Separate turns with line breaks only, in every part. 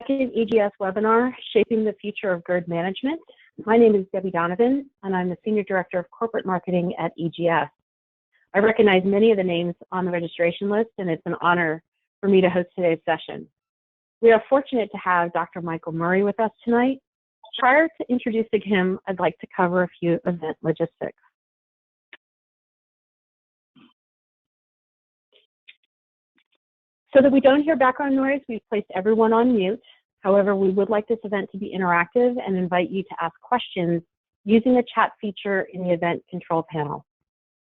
second EGS webinar, Shaping the Future of GERD Management. My name is Debbie Donovan, and I'm the Senior Director of Corporate Marketing at EGS. I recognize many of the names on the registration list, and it's an honor for me to host today's session. We are fortunate to have Dr. Michael Murray with us tonight. Prior to introducing him, I'd like to cover a few event logistics. So that we don't hear background noise, we've placed everyone on mute. However, we would like this event to be interactive and invite you to ask questions using the chat feature in the event control panel.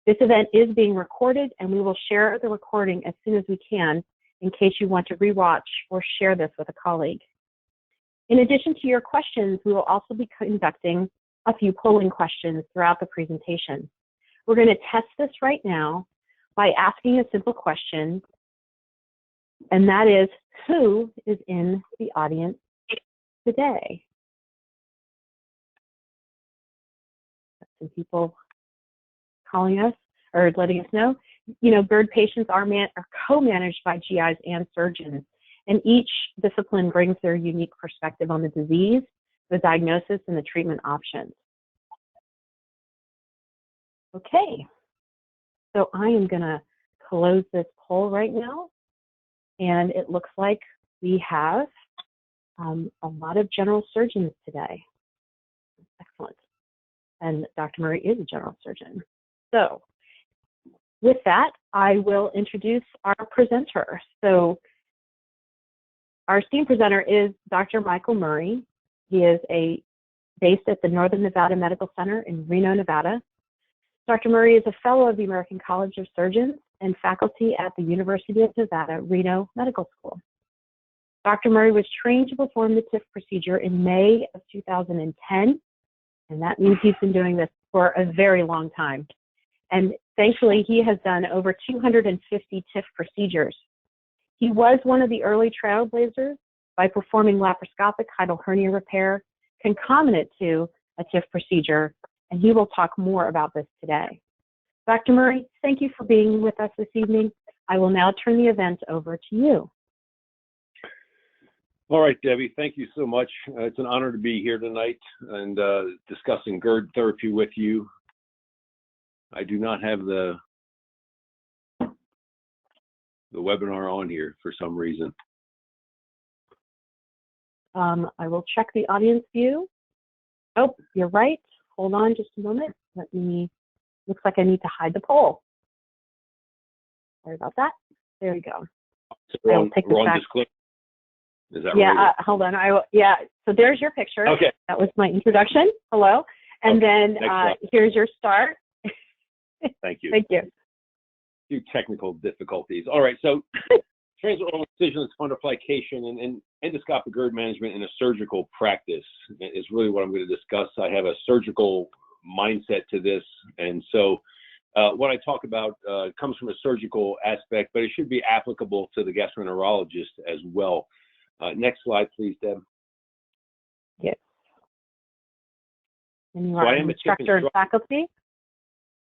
This event is being recorded, and we will share the recording as soon as we can in case you want to rewatch or share this with a colleague. In addition to your questions, we will also be conducting a few polling questions throughout the presentation. We're going to test this right now by asking a simple question, and that is, who is in the audience today? Some people calling us or letting us know. You know, GERD patients are co-managed by GIs and surgeons, and each discipline brings their unique perspective on the disease, the diagnosis, and the treatment options. Okay, so I am going to close this poll right now. And it looks like we have a lot of general surgeons today. Excellent. And Dr. Murray is a general surgeon. So with that, I will introduce our presenter. So our esteemed presenter is Dr. Michael Murray. He is based at the Northern Nevada Medical Center in Reno, Nevada. Dr. Murray is a fellow of the American College of Surgeons and faculty at the University of Nevada, Reno Medical School. Dr. Murray was trained to perform the TIF procedure in May of 2010, and that means he's been doing this for a very long time. And thankfully, he has done over 250 TIF procedures. He was one of the early trailblazers by performing laparoscopic hiatal hernia repair concomitant to a TIF procedure, and he will talk more about this today. Dr. Murray, thank you for being with us this evening. I will now turn the event over to you.
All right, Debbie, thank you so much. It's an honor to be here tonight and discussing GERD therapy with you. I do not have the webinar on here for some reason.
I will check the audience view. Oh, you're right. Hold on just a moment. Looks like I need to hide the poll. Sorry about that. There we go.
So I will take this back. Is that
right? Hold on. So there's your picture.
Okay.
That was my introduction. Hello. And then here's your start.
Thank you.
Thank you.
A few technical difficulties. All right. So transoral incision fundoplication and endoscopic GERD management in a surgical practice is really what I'm going to discuss. I have a surgical mindset to this, and so what I talk about comes from a surgical aspect, but it should be applicable to the gastroenterologist as well. Next slide, please, Deb.
Yes. And you are an instructor and faculty?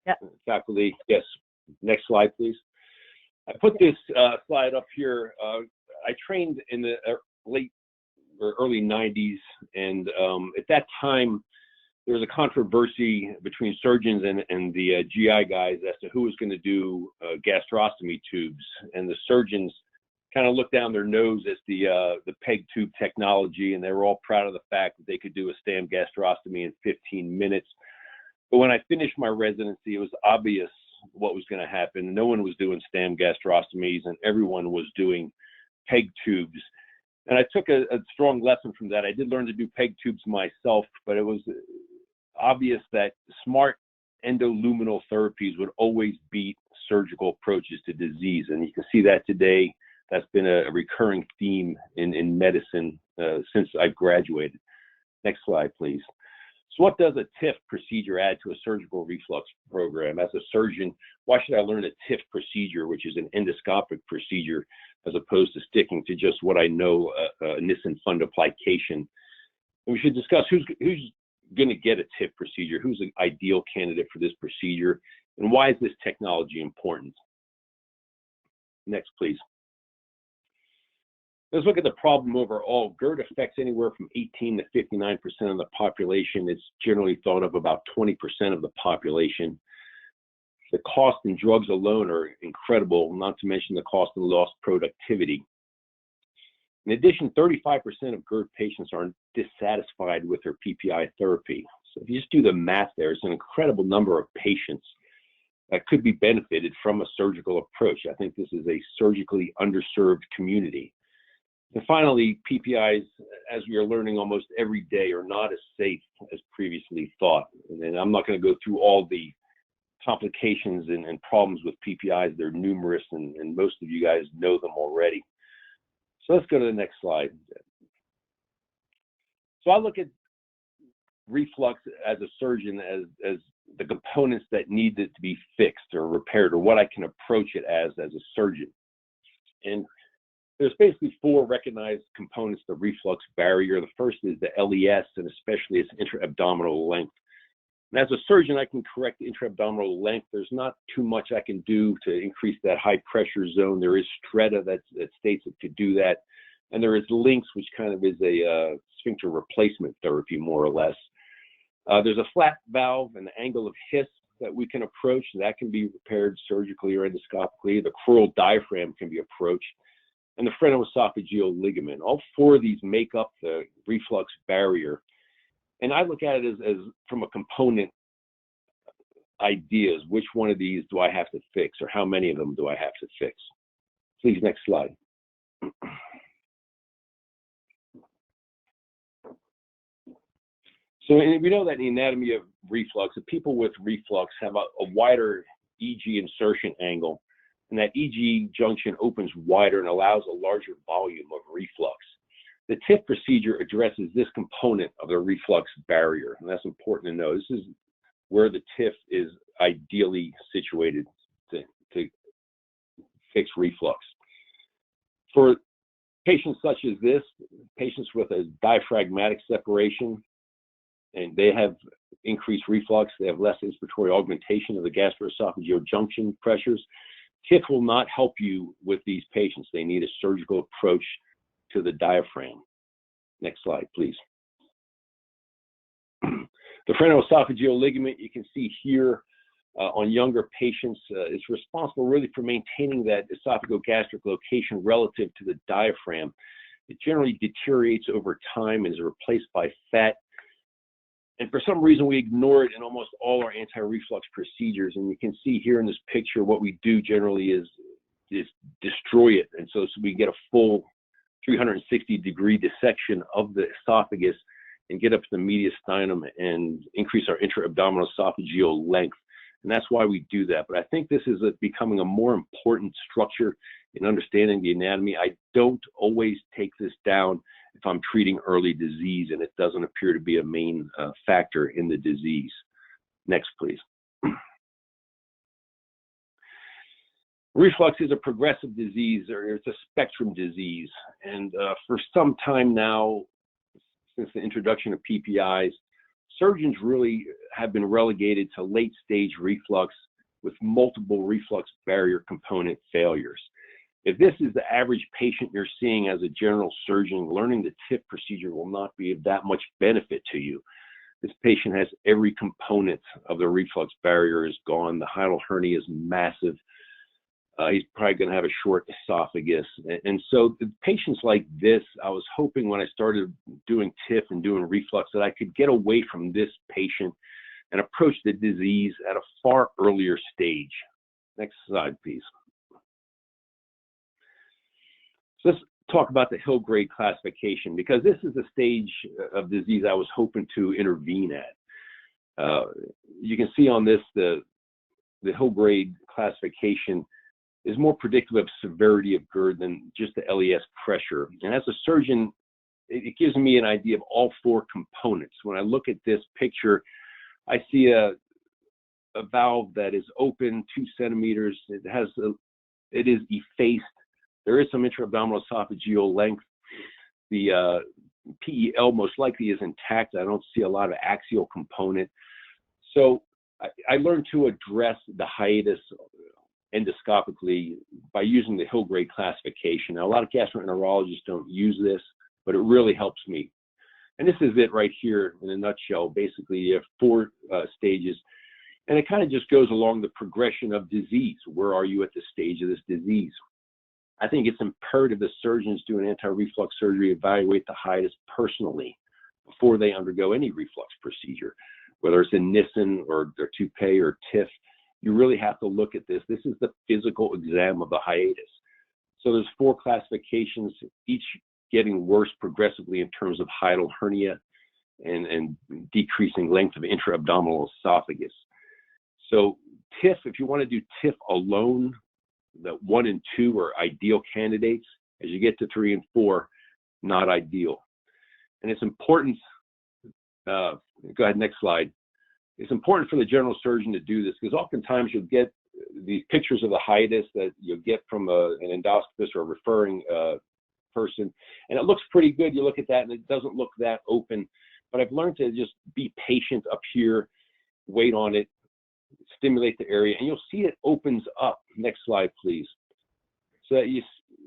Yep.
Faculty, yes. Next slide, please. I put this slide up here. I trained in the late or early 90s, and at that time, there was a controversy between surgeons and the GI guys as to who was going to do gastrostomy tubes, and the surgeons kind of looked down their nose at the PEG tube technology, and they were all proud of the fact that they could do a stem gastrostomy in 15 minutes. But when I finished my residency, it was obvious what was going to happen. No one was doing stem gastrostomies, and everyone was doing PEG tubes. And I took a strong lesson from that. I did learn to do PEG tubes myself, but it was obvious that smart endoluminal therapies would always beat surgical approaches to disease. And you can see that today. That's been a recurring theme in medicine since I've graduated. Next slide, please. So what does a TIF procedure add to a surgical reflux program? As a surgeon, why should I learn a TIF procedure, which is an endoscopic procedure, as opposed to sticking to just what I know, Nissen fundoplication? And we should discuss who's going to get a TIF procedure, who's an ideal candidate for this procedure, and why is this technology important? Next, please. Let's look at the problem overall. GERD affects anywhere from 18 to 59% of the population. It's generally thought of about 20% of the population. The cost in drugs alone are incredible, not to mention the cost of lost productivity. In addition, 35% of GERD patients are dissatisfied with their PPI therapy. So if you just do the math there, it's an incredible number of patients that could be benefited from a surgical approach. I think this is a surgically underserved community. And finally, PPIs, as we are learning almost every day, are not as safe as previously thought. And I'm not going to go through all the complications and problems with PPIs. They're numerous, and most of you guys know them already. So let's go to the next slide. So I look at reflux as a surgeon as the components that needed to be fixed or repaired, or what I can approach it as a surgeon. And there's basically 4 recognized components of the reflux barrier. The first is the LES, and especially its intra-abdominal length. And as a surgeon, I can correct the intra-abdominal length. There's not too much I can do to increase that high pressure zone. There is strata that states it could do that. And there is LINX, which kind of is a sphincter replacement therapy, more or less. There's a flat valve and the angle of His that we can approach. That can be repaired surgically or endoscopically. The crural diaphragm can be approached. And the phrenoesophageal ligament. All 4 of these make up the reflux barrier. And I look at it as from a component ideas, which one of these do I have to fix, or how many of them do I have to fix? Please, next slide. So we know that in the anatomy of reflux, the people with reflux have a wider EG insertion angle, and that EG junction opens wider and allows a larger volume of reflux. The TIF procedure addresses this component of the reflux barrier, and that's important to know. This is where the TIF is ideally situated to fix reflux. For patients such as this, patients with a diaphragmatic separation, and they have increased reflux, they have less inspiratory augmentation of the gastroesophageal junction pressures, TIF will not help you with these patients. They need a surgical approach to the diaphragm. Next slide, please. The phrenoesophageal ligament, you can see here on younger patients, is responsible really for maintaining that esophagogastric location relative to the diaphragm. It generally deteriorates over time and is replaced by fat. And for some reason, we ignore it in almost all our anti-reflux procedures. And you can see here in this picture, what we do generally is destroy it. And so we get a full 360-degree dissection of the esophagus and get up to the mediastinum and increase our intra-abdominal esophageal length. And that's why we do that. But I think this is becoming a more important structure in understanding the anatomy. I don't always take this down if I'm treating early disease and it doesn't appear to be a main factor in the disease. Next, please. Reflux is a progressive disease, or it's a spectrum disease. And for some time now, since the introduction of PPIs, surgeons really have been relegated to late-stage reflux with multiple reflux barrier component failures. If this is the average patient you're seeing as a general surgeon, learning the TIF procedure will not be of that much benefit to you. This patient has every component of the reflux barrier is gone. The hiatal hernia is massive. He's probably going to have a short esophagus. And so the patients like this, I was hoping when I started doing TIF and doing reflux that I could get away from this patient and approach the disease at a far earlier stage. Next slide, please. So let's talk about the Hill grade classification, because this is the stage of disease I was hoping to intervene at. You can see on this, the Hill grade classification is more predictive of severity of GERD than just the LES pressure. And as a surgeon, it gives me an idea of all 4 components. When I look at this picture, I see a valve that is open 2 centimeters. It is effaced. There is some intra-abdominal esophageal length. The PEL most likely is intact. I don't see a lot of axial component. So I learned to address the hiatus endoscopically by using the Hill grade classification. Now, a lot of gastroenterologists don't use this, but it really helps me. And this is it right here in a nutshell. Basically, you have 4 stages, and it kind of just goes along the progression of disease. Where are you at the stage of this disease? I think it's imperative that surgeons do an anti-reflux surgery, evaluate the hiatus personally before they undergo any reflux procedure, whether it's in Nissen or their toupee or TIF. You really have to look at this. This is the physical exam of the hiatus. So there's 4 classifications, each getting worse progressively in terms of hiatal hernia and decreasing length of intra-abdominal esophagus. So TIF, if you want to do TIF alone, the 1 and 2 are ideal candidates. As you get to 3 and 4, not ideal. And it's important, go ahead, next slide. It's important for the general surgeon to do this because oftentimes you'll get these pictures of the hiatus that you'll get from an endoscopist or a referring person, and it looks pretty good. You look at that and it doesn't look that open, but I've learned to just be patient up here, wait on it, stimulate the area, and you'll see it opens up. Next slide, please. So that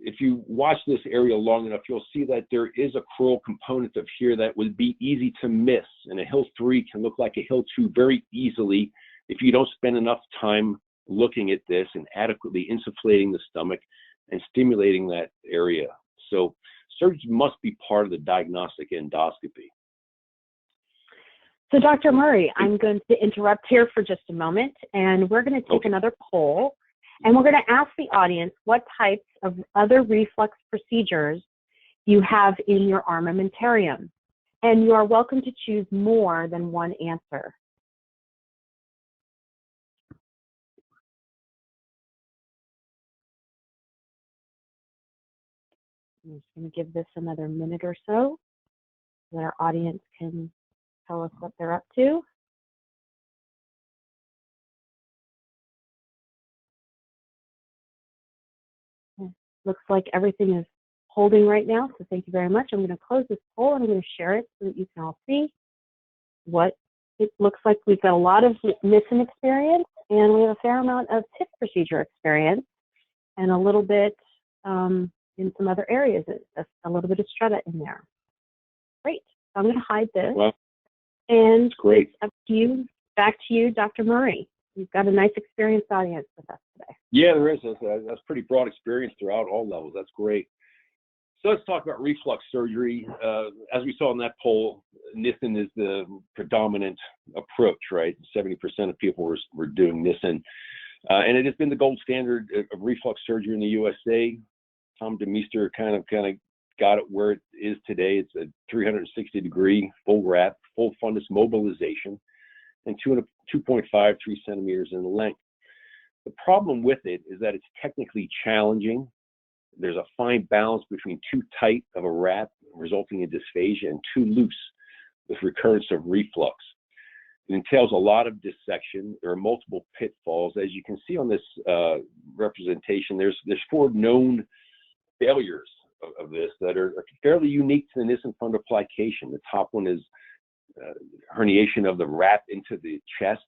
if you watch this area long enough, you'll see that there is a crural component of here that would be easy to miss, and a Hill 3 can look like a Hill 2 very easily if you don't spend enough time looking at this and adequately insufflating the stomach and stimulating that area. So surgeons must be part of the diagnostic endoscopy.
So Dr. Murray, I'm going to interrupt here for just a moment, and we're going to take another poll, and we're going to ask the audience what types of other reflux procedures you have in your armamentarium. And you are welcome to choose more than one answer. I'm just going to give this another minute or so that our audience can tell us what they're up to. Looks like everything is holding right now, so thank you very much. I'm going to close this poll and I'm going to share it so that you can all see what it looks like. We've got a lot of Nissen experience, and we have a fair amount of TIF procedure experience, and a little bit in some other areas, a little bit of strata in there. Great. So I'm going to hide this.
Well,
and
great.
It's up to you, back to you, Dr. Murray. You've got a nice experienced audience with us today.
Yeah, there is. That's pretty broad experience throughout all levels. That's great. So let's talk about reflux surgery. As we saw in that poll, Nissen is the predominant approach, right? 70% of people were doing Nissen. And it has been the gold standard of reflux surgery in the USA. Tom DeMeester kind of got it where it is today. It's a 360-degree full wrap, full fundus mobilization, and 2.5, 3 centimeters in length. The problem with it is that it's technically challenging. There's a fine balance between too tight of a wrap, resulting in dysphagia, and too loose, with recurrence of reflux. It entails a lot of dissection. There are multiple pitfalls. As you can see on this representation, there's 4 known failures of this that are fairly unique to the Nissen fundoplication. The top one is herniation of the wrap into the chest.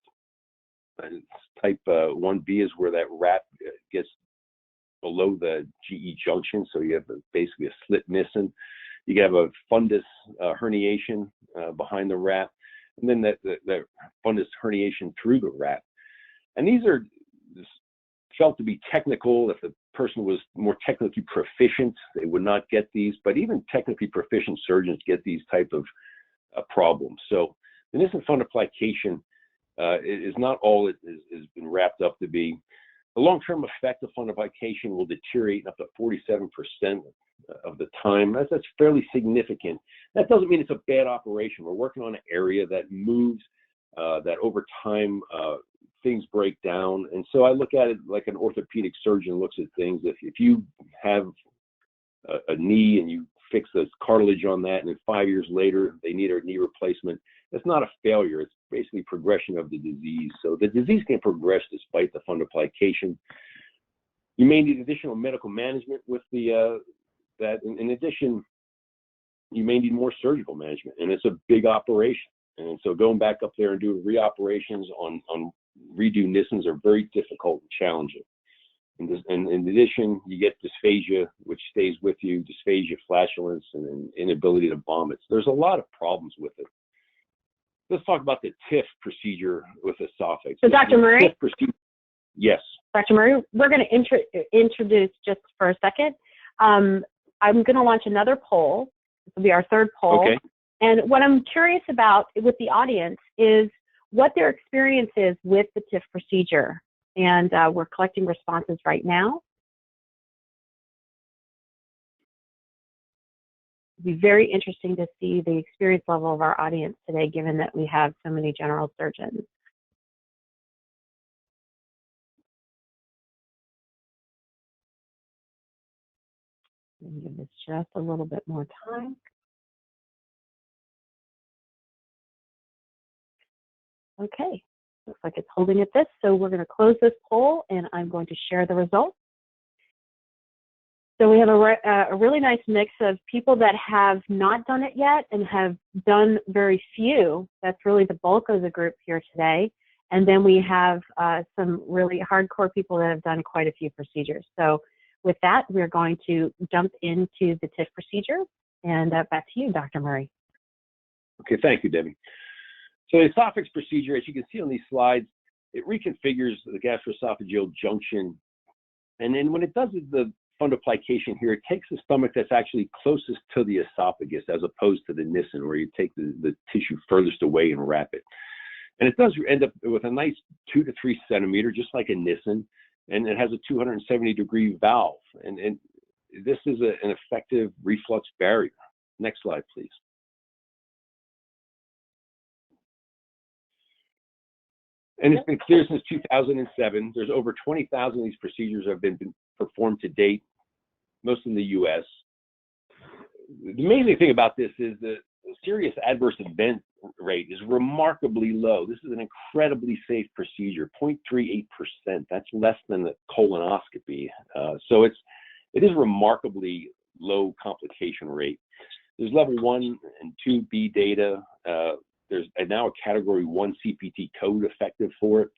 Type 1B is where that wrap gets below the GE junction, so you have basically a slit Nissen. You have a fundus herniation behind the wrap, and then that fundus herniation through the wrap. And these are felt to be technical. If the person was more technically proficient, they would not get these, but even technically proficient surgeons get these type of problems. So the Nissen fundoplication is not all it has been wrapped up to be. The long-term effect of fundoplication will deteriorate up to 47% of the time. That's fairly significant. That doesn't mean it's a bad operation. We're working on an area that moves, that over time things break down. And so I look at it like an orthopedic surgeon looks at things. If you have a knee and you fix the cartilage on that, and then 5 years later they need a knee replacement, it's not a failure. It's basically progression of the disease. So the disease can progress despite the fundoplication. You may need additional medical management with that. In addition, you may need more surgical management, and it's a big operation. And so going back up there and doing reoperations on redo Nissens are very difficult and challenging. And in addition, you get dysphagia, which stays with you, dysphagia, flatulence, and inability to vomit. So there's a lot of problems with it. Let's talk about the TIF procedure with esophagus.
So, Dr. Murray?
Yes.
Dr. Murray, we're going to introduce just for a second. I'm going to launch another poll. This will be our third poll.
Okay.
And what I'm curious about with the audience is what their experience is with the TIF procedure. And we're collecting responses right now. It'll be very interesting to see the experience level of our audience today, given that we have so many general surgeons. Let me give this just a little bit more time. Okay, looks like it's holding at this. So we're going to close this poll, and I'm going to share the results. So we have a really nice mix of people that have not done it yet and have done very few. That's really the bulk of the group here today. And then we have some really hardcore people that have done quite a few procedures. So with that, we're going to jump into the TIF procedure. And back to you, Dr. Murray.
Okay, thank you, Debbie. So the esophagus procedure, as you can see on these slides, it reconfigures the gastroesophageal junction. And then when it does the fundoplication here, it takes the stomach that's actually closest to the esophagus as opposed to the Nissen, where you take the tissue furthest away and wrap it. And it does end up with a nice 2 to 3 centimeter, just like a Nissen, and it has a 270-degree valve. And this is an effective reflux barrier. Next slide, please. And it's been clear since 2007. There's over 20,000 of these procedures have been performed to date, most in the U.S. The amazing thing about this is the serious adverse event rate is remarkably low. This is an incredibly safe procedure, 0.38%. That's less than the colonoscopy. So it is remarkably low complication rate. There's level 1 and 2B data. There's now a category 1 CPT code effective for it.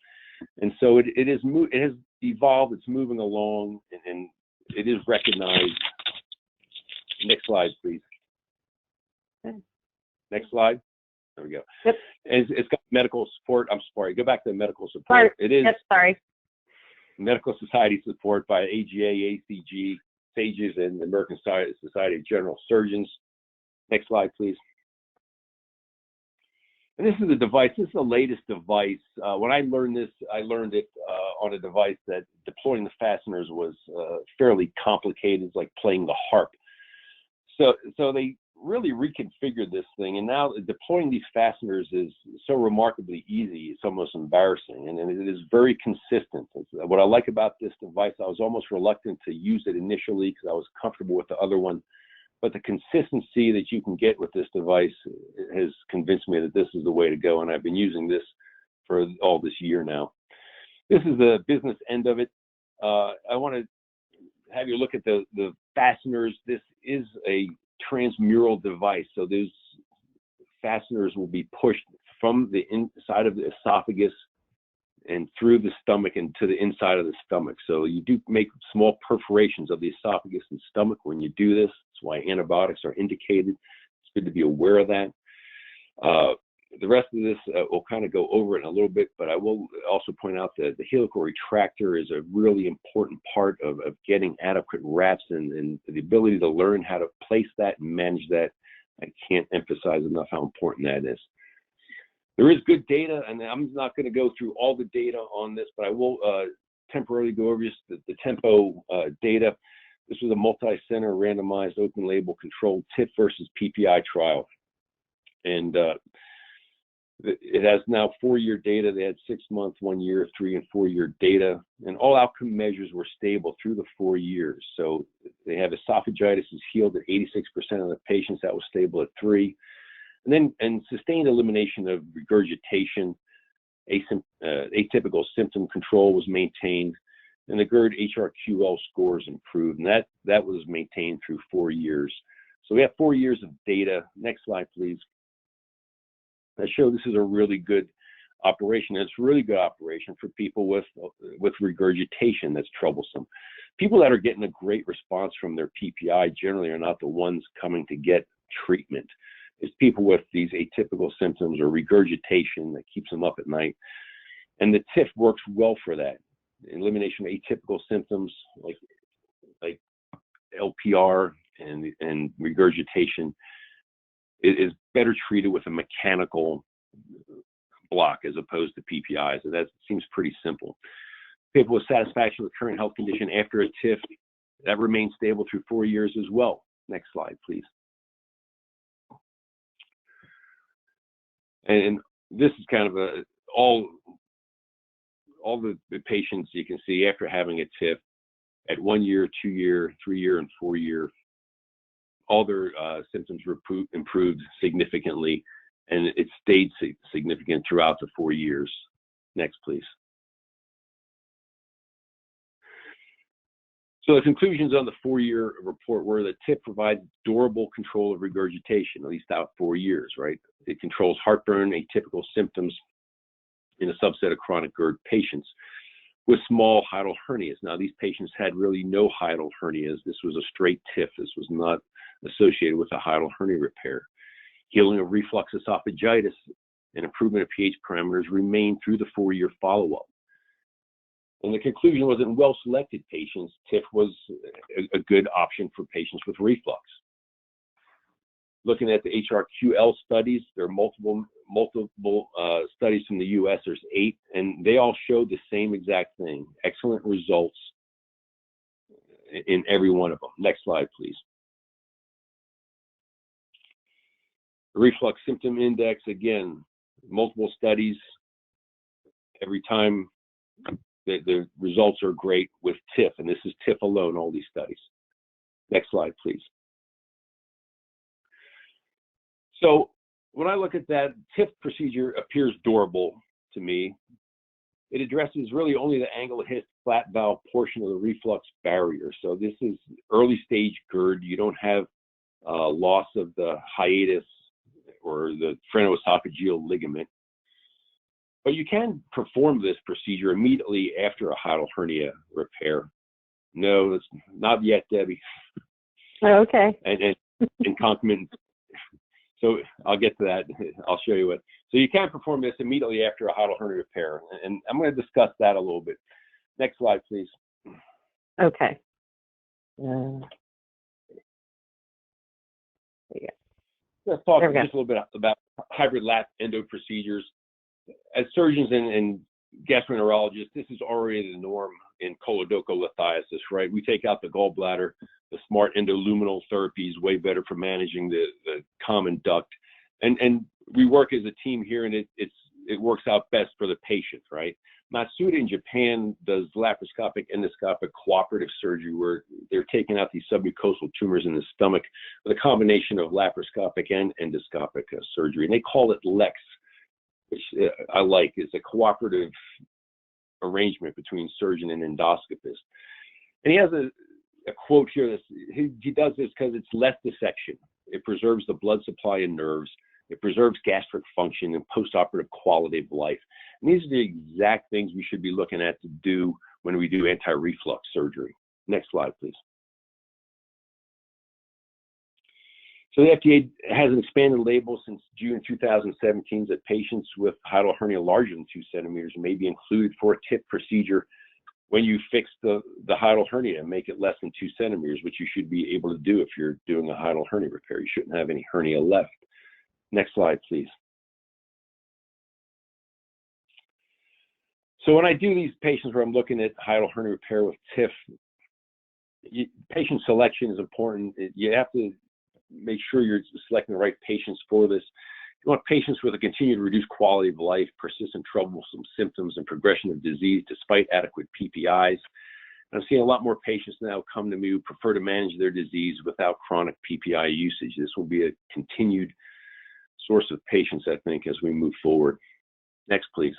And so it has evolved, it's moving along, and it is recognized. Next slide, please.
Okay.
Next slide. There we go.
Yep.
And it's got medical support. I'm sorry, go back to medical support.
Sorry.
It is
sorry.
medical society support by AGA, ACG, SAGES, and the American Society of General Surgeons. Next slide, please. And this is the device. This is the latest device. When I learned this, I learned it on a device that deploying the fasteners was fairly complicated. It's like playing the harp. So they really reconfigured this thing, and now deploying these fasteners is so remarkably easy. It's almost embarrassing, and it is very consistent. What I like about this device, I was almost reluctant to use it initially because I was comfortable with the other one. But the consistency that you can get with this device has convinced me that this is the way to go, and I've been using this for all this year now. This is the business end of it. I want to have you look at the fasteners. This is a transmural device, so those fasteners will be pushed from the inside of the esophagus and through the stomach and to the inside of the stomach. So you do make small perforations of the esophagus and stomach when you do this. That's why antibiotics are indicated. It's good to be aware of that. The rest of this, we'll kind of go over it in a little bit, but I will also point out that the helical retractor is a really important part of getting adequate wraps, and the ability to learn how to place that and manage that. I can't emphasize enough how important that is. There is good data, and I'm not going to go through all the data on this, but I will temporarily go over just the tempo data. This was a multi-center randomized open label controlled TIF versus PPI trial. And it has now 4-year data. They had 6-month, 1 year, 3 and 4 year data, and all outcome measures were stable through the 4 years. So they have esophagitis is healed at 86% of the patients. That was stable at 3. And sustained elimination of regurgitation, atypical symptom control was maintained, and the GERD HRQL scores improved, and that was maintained through 4 years. So we have 4 years of data. Next slide, please. I show this is a really good operation. It's a really good operation for people with regurgitation that's troublesome. People that are getting a great response from their PPI generally are not the ones coming to get treatment. It's people with these atypical symptoms or regurgitation that keeps them up at night. And the TIF works well for that. Elimination of atypical symptoms like LPR and regurgitation is better treated with a mechanical block as opposed to PPI. So that seems pretty simple. People with satisfaction with current health condition after a TIF, that remains stable through 4 years as well. Next slide, please. And this is kind of all the patients you can see after having a TIF at 1 year, 2 year, 3 year, and 4 year, all their symptoms improved significantly, and it stayed significant throughout the 4 years. Next, please. So the conclusions on the 4-year report were that TIF provides durable control of regurgitation, at least out 4 years, right? It controls heartburn, atypical symptoms in a subset of chronic GERD patients with small hiatal hernias. Now, these patients had really no hiatal hernias. This was a straight TIF. This was not associated with a hiatal hernia repair. Healing of reflux esophagitis and improvement of pH parameters remained through the 4-year follow-up. And the conclusion was that in well-selected patients, TIF was a good option for patients with reflux. Looking at the HRQL studies, there are multiple studies from the US, there's 8, and they all showed the same exact thing, excellent results in every one of them. Next slide, please. The reflux symptom index, again, multiple studies, every time the results are great with TIF, and this is TIF alone, all these studies. Next slide, please. So when I look at that, TIF procedure appears durable to me. It addresses really only the angle hit flat valve portion of the reflux barrier. So this is early stage GERD. You don't have loss of the hiatus or the phrenoesophageal ligament. But you can perform this procedure immediately after a hiatal hernia repair. No, it's not yet, Debbie.
Oh, okay.
And concomitant. So I'll get to that. I'll show you it. So you can perform this immediately after a hiatal hernia repair, and I'm going to discuss that a little bit. Next slide, please.
Okay.
Let's talk just a little bit about hybrid lap endo procedures. As surgeons and gastroenterologists, this is already the norm in choledocholithiasis, right? We take out the gallbladder. The smart endoluminal therapy is way better for managing the common duct. And we work as a team here, and it works out best for the patient, right? Matsuda in Japan does laparoscopic endoscopic cooperative surgery where they're taking out these submucosal tumors in the stomach with a combination of laparoscopic and endoscopic surgery. And they call it LEX, which I like. It's a cooperative arrangement between surgeon and endoscopist. And he has a quote here. He does this because it's less dissection. It preserves the blood supply and nerves. It preserves gastric function and postoperative quality of life. And these are the exact things we should be looking at to do when we do anti-reflux surgery. Next slide, please. So the FDA has an expanded label since June 2017 that patients with hiatal hernia larger than 2 centimeters may be included for a TIF procedure when you fix the hiatal hernia and make it less than 2 centimeters, which you should be able to do if you're doing a hiatal hernia repair. You shouldn't have any hernia left. Next slide, please. So when I do these patients where I'm looking at hiatal hernia repair with TIF, patient selection is important. You have to make sure you're selecting the right patients for this. You want patients with a continued reduced quality of life, persistent troublesome symptoms, and progression of disease despite adequate PPIs. And I'm seeing a lot more patients now come to me who prefer to manage their disease without chronic PPI usage. This will be a continued source of patients, I think, as we move forward. Next, please.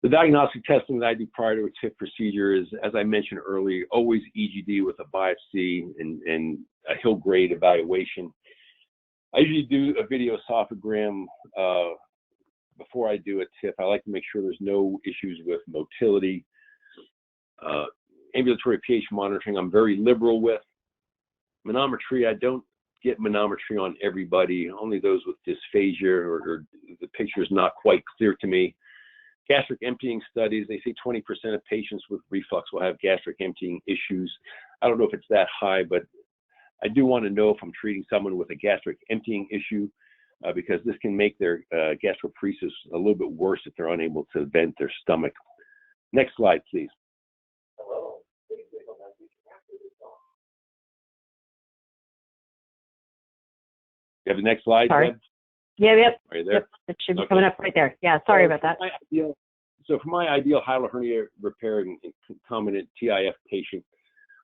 The diagnostic testing that I do prior to a TIF procedure is, as I mentioned earlier, always EGD with a biopsy and a Hill grade evaluation. I usually do a video esophagram before I do a TIF. I like to make sure there's no issues with motility. Ambulatory pH monitoring, I'm very liberal with. Manometry, I don't get manometry on everybody, only those with dysphagia or the picture is not quite clear to me. Gastric emptying studies, they say 20% of patients with reflux will have gastric emptying issues. I don't know if it's that high, but I do want to know if I'm treating someone with a gastric emptying issue because this can make their gastroparesis a little bit worse if they're unable to vent their stomach. Next slide, please. You have the next slide, Deb?
Yeah, yep.
Are you there?
Yep. It should be coming up right there. Yeah, sorry about that.
So for my ideal hiatal hernia repair and concomitant TIF patient,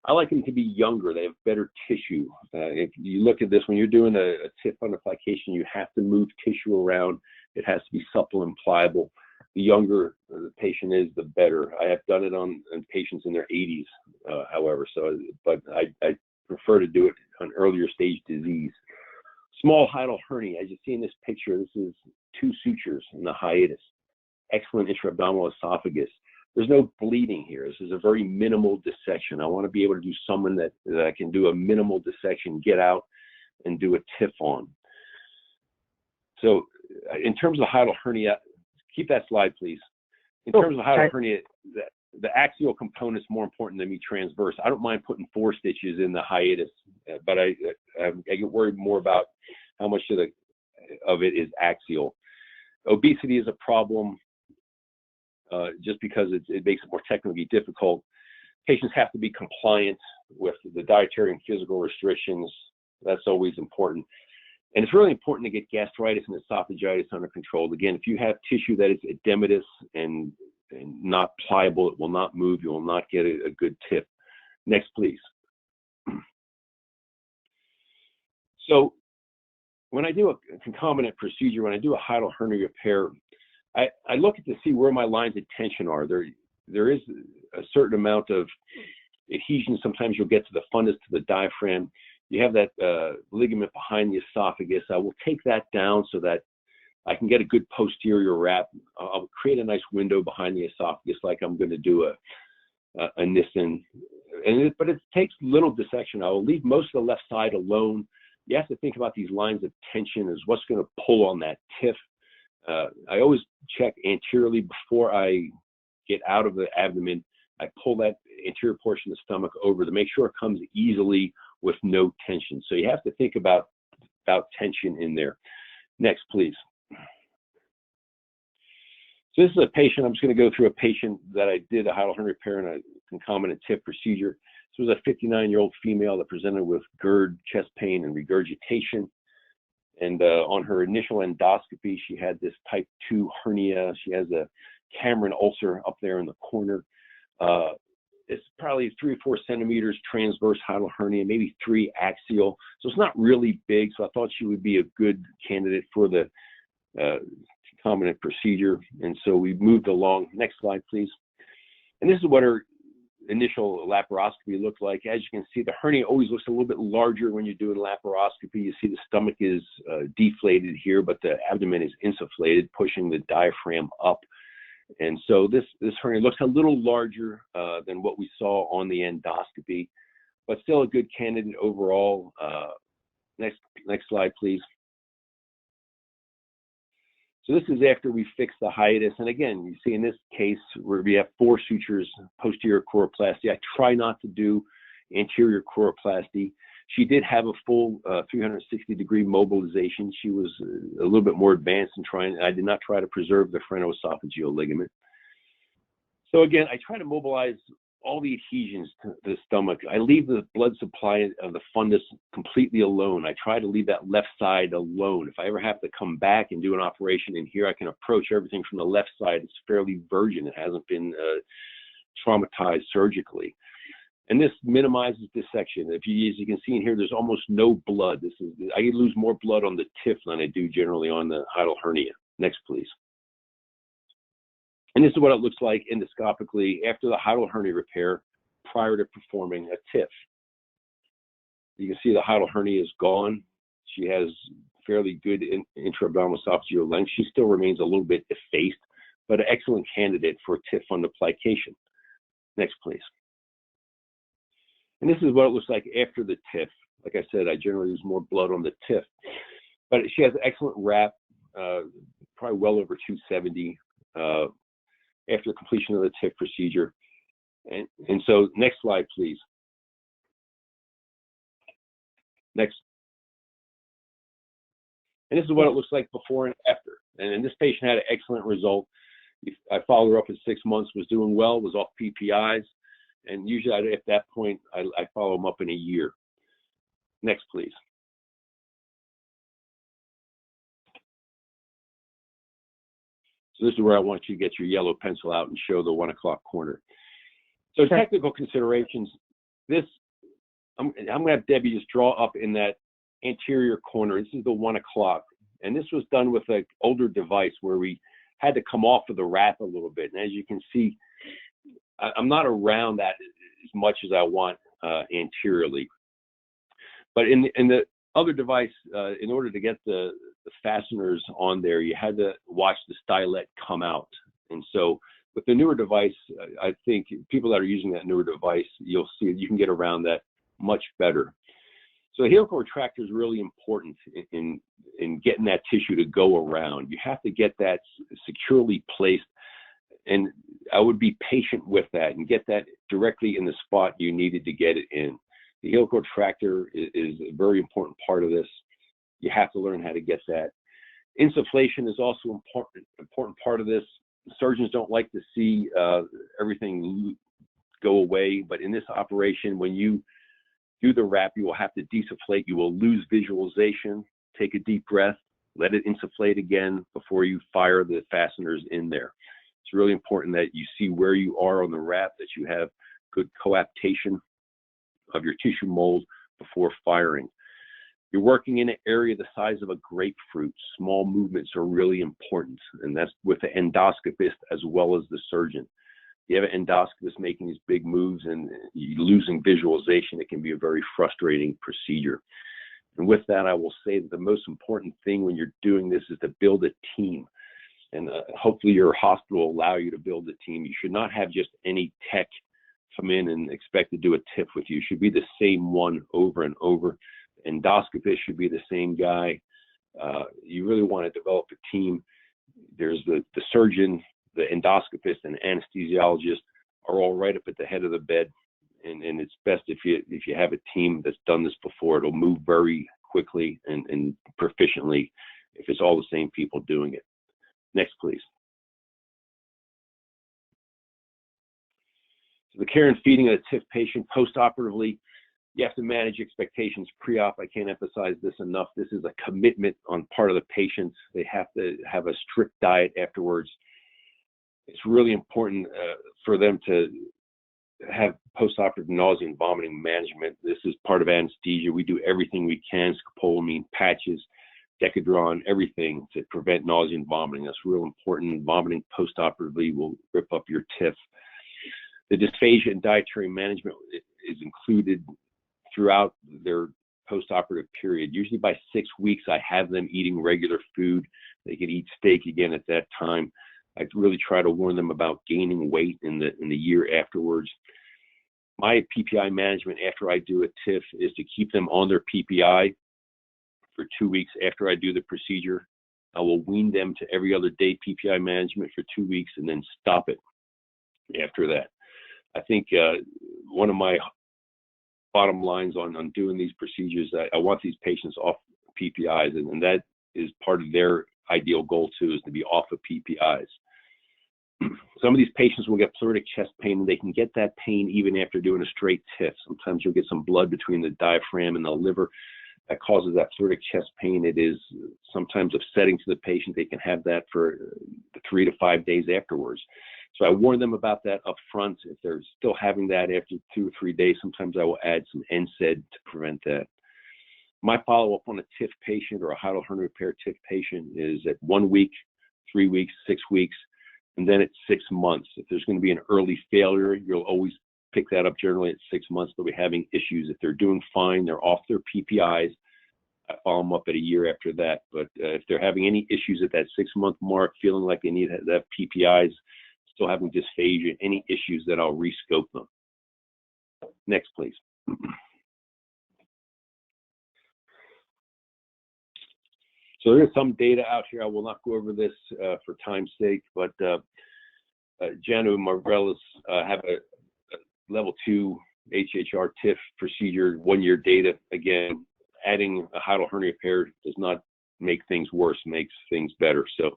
I like them to be younger. They have better tissue. If you look at this, when you're doing a TIF fundoplication, you have to move tissue around. It has to be supple and pliable. The younger the patient is, the better. I have done it on patients in their 80s, however. But I prefer to do it on earlier stage disease. Small hiatal hernia, as you see in this picture, this is 2 sutures in the hiatus. Excellent intra-abdominal esophagus. There's no bleeding here. This is a very minimal dissection. I want to be able to do someone that I can do a minimal dissection, get out, and do a TIF on. So in terms of hiatal hernia, keep that slide, please. In terms of hiatal hernia, the axial component is more important than me transverse. I don't mind putting 4 stitches in the hiatus, but I get worried more about how much of it is axial. Obesity is a problem just because it makes it more technically difficult. Patients have to be compliant with the dietary and physical restrictions. That's always important. And it's really important to get gastritis and esophagitis under control. Again, if you have tissue that is edematous and not pliable, it will not move. You will not get a good TIF. Next, please. So when I do a concomitant procedure, when I do a hiatal hernia repair, I look at to see where my lines of tension are. There is a certain amount of adhesion. Sometimes you'll get to the fundus, to the diaphragm. You have that ligament behind the esophagus. I will take that down so that I can get a good posterior wrap. I'll create a nice window behind the esophagus like I'm going to do a Nissen. But it takes little dissection. I will leave most of the left side alone. You have to think about these lines of tension as what's going to pull on that TIF. I always check anteriorly before I get out of the abdomen. I pull that anterior portion of the stomach over to make sure it comes easily with no tension. So you have to think about tension in there. Next, please. So this is a patient. I'm just going to go through a patient that I did a hiatal hernia repair and a concomitant TIF procedure. This was a 59-year-old female that presented with GERD, chest pain, and regurgitation. And on her initial endoscopy, she had this type 2 hernia. She has a Cameron ulcer up there in the corner. It's probably 3 or 4 centimeters transverse hiatal hernia, maybe 3 axial. So it's not really big. So I thought she would be a good candidate for the concomitant procedure. And so we moved along. Next slide, please. And this is what her initial laparoscopy looked like. As you can see, the hernia always looks a little bit larger when you're doing laparoscopy. You see the stomach is deflated here, but the abdomen is insufflated, pushing the diaphragm up. And so this hernia looks a little larger than what we saw on the endoscopy, but still a good candidate overall. Next slide, please. So this is after we fix the hiatus. And again, you see in this case where we have 4 sutures, posterior choroplasty. I try not to do anterior choroplasty. She did have a full 360-degree mobilization. She was a little bit more advanced in trying. I did not try to preserve the phrenoesophageal ligament. So again, I try to mobilize all the adhesions to the stomach. I leave the blood supply of the fundus completely alone. I try to leave that left side alone. If I ever have to come back and do an operation in here, I can approach everything from the left side. It's fairly virgin. It hasn't been traumatized surgically. And this minimizes dissection. As you can see in here, there's almost no blood. I lose more blood on the TIF than I do generally on the hiatal hernia. Next, please. And this is what it looks like endoscopically after the hiatal hernia repair prior to performing a TIF. You can see the hiatal hernia is gone. She has fairly good intra-abdominal esophageal length. She still remains a little bit effaced, but an excellent candidate for TIF fundoplication. Next, please. And this is what it looks like after the TIF. Like I said, I generally use more blood on the TIF, but she has excellent RAP, probably well over 270 after completion of the TIF procedure. And so next slide, please. Next. And this is what it looks like before and after. And this patient had an excellent result. I followed her up at 6 months, was doing well, was off PPIs. And usually at that point, I follow them up in a year. Next, please. So this is where I want you to get your yellow pencil out and show the 1 o'clock corner. So
sure.
Technical considerations. This, I'm going to have Debbie just draw up in that anterior corner. This is the 1 o'clock. And this was done with an older device where we had to come off of the wrap a little bit. And as you can see, I'm not around that as much as I want anteriorly. But in the other device, in order to get the fasteners on there, you had to watch the stylet come out. And so with the newer device, I think people that are using that newer device, you'll see you can get around that much better. So the helical retractor is really important in getting that tissue to go around. You have to get that securely placed, and I would be patient with that and get that directly in the spot you needed to get it in. The helical retractor is a very important part of this. You have to learn how to get that. Insufflation is also an important part of this. Surgeons don't like to see everything go away, but in this operation, when you do the wrap, you will have to desufflate. You will lose visualization. Take a deep breath, let it insufflate again before you fire the fasteners in there. It's really important that you see where you are on the wrap, that you have good coaptation of your tissue mold before firing. You're working in an area the size of a grapefruit. Small movements are really important, and that's with the endoscopist as well as the surgeon. You have an endoscopist making these big moves and you're losing visualization. It can be a very frustrating procedure. And with that, I will say that the most important thing when you're doing this is to build a team. And hopefully your hospital will allow you to build a team. You should not have just any tech come in and expect to do a TIF with you. It should be the same one over and over. Endoscopist should be the same guy. You really want to develop a team. There's the surgeon, the endoscopist, and anesthesiologist are all right up at the head of the bed. And it's best if you have a team that's done this before. It'll move very quickly and proficiently if it's all the same people doing it. Next, please. So the care and feeding of a TIF patient post-operatively, you have to manage expectations pre-op. I can't emphasize this enough. This is a commitment on part of the patients. They have to have a strict diet afterwards. It's really important for them to have post-operative nausea and vomiting management. This is part of anesthesia. We do everything we can, scopolamine, patches, Decadron, everything to prevent nausea and vomiting. That's real important. Vomiting post-operatively will rip up your TIF. The dysphagia and dietary management is included throughout their post-operative period. Usually by 6 weeks, I have them eating regular food. They can eat steak again at that time. I really try to warn them about gaining weight in the year afterwards. My PPI management after I do a TIF is to keep them on their PPI for 2 weeks after I do the procedure. I will wean them to every other day PPI management for 2 weeks and then stop it after that. I think one of my bottom lines on doing these procedures, I want these patients off PPIs, and that is part of their ideal goal too, is to be off of PPIs. Some of these patients will get pleuritic chest pain, and they can get that pain even after doing a straight TIF. Sometimes you'll get some blood between the diaphragm and the liver that causes that pleuritic chest pain. It is sometimes upsetting to the patient. They can have that for 3 to 5 days afterwards. So I warn them about that up front. If they're still having that after 2 or 3 days, sometimes I will add some NSAID to prevent that. My follow-up on a TIF patient or a hiatal hernia repair TIF patient is at 1 week, 3 weeks, 6 weeks, and then at 6 months. If there's going to be an early failure, you'll always pick that up generally at 6 months. They'll be having issues. If they're doing fine, they're off their PPIs, I follow them up at a year after that. But if they're having any issues at that 6-month mark, feeling like they need that PPIs, still having dysphagia, any issues, that I'll rescope them. Next, please. So there's some data out here. I will not go over this for time's sake, but Janu and Marvellis have a level 2 HHR TIF procedure, 1-year data. Again, adding a hiatal hernia repair does not make things worse, makes things better. So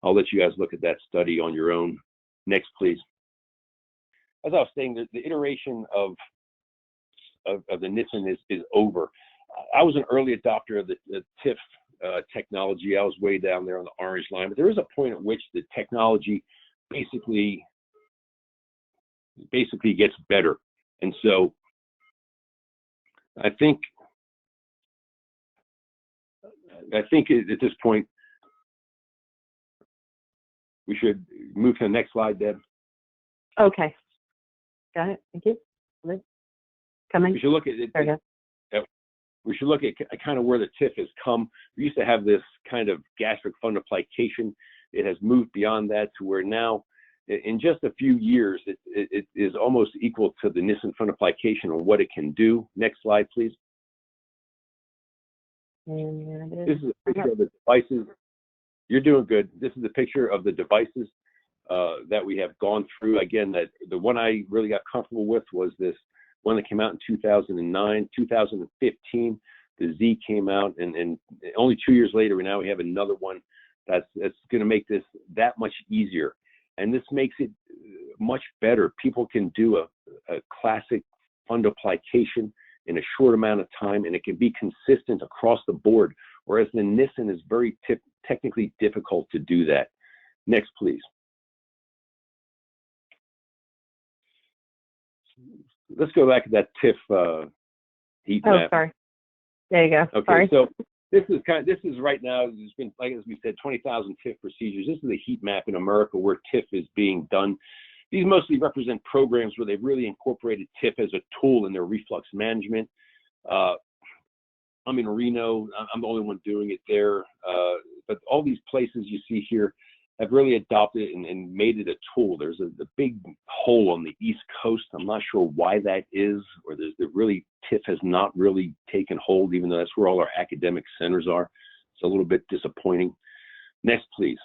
I'll let you guys look at that study on your own. Next, please. As I was saying, the iteration of the Nissen is over. I was an early adopter of the TIF technology. I was way down there on the orange line, but there is a point at which the technology basically gets better. And so I think at this point we should move to the next slide, Deb.
Okay. Got it. Thank you. Coming.
We should look at it. We should look at kind of where the TIF has come. We used to have this kind of gastric fundoplication. It has moved beyond that to where now, in just a few years, it is almost equal to the Nissen fundoplication and what it can do. Next slide, please. This is a picture of the devices. You're doing good. This is a picture of the devices that we have gone through. Again, that the one I really got comfortable with was this one that came out in 2009, 2015. The Z came out, and only 2 years later, now we have another one that's going to make this that much easier. And this makes it much better. People can do a classic fundoplication in a short amount of time, and it can be consistent across the board, whereas the Nissen is very technically difficult to do that. Next, please. Let's go back to that TIF heat map.
Oh, sorry. There you go.
Okay,
sorry.
So this is right now, there's been, like as we said, 20,000 TIF procedures. This is a heat map in America where TIF is being done. These mostly represent programs where they've really incorporated TIF as a tool in their reflux management. I'm in Reno. I'm the only one doing it there. But all these places you see here have really adopted it and made it a tool. There's a big hole on the East Coast. I'm not sure why that is, or TIF has not really taken hold, even though that's where all our academic centers are. It's a little bit disappointing. Next, please.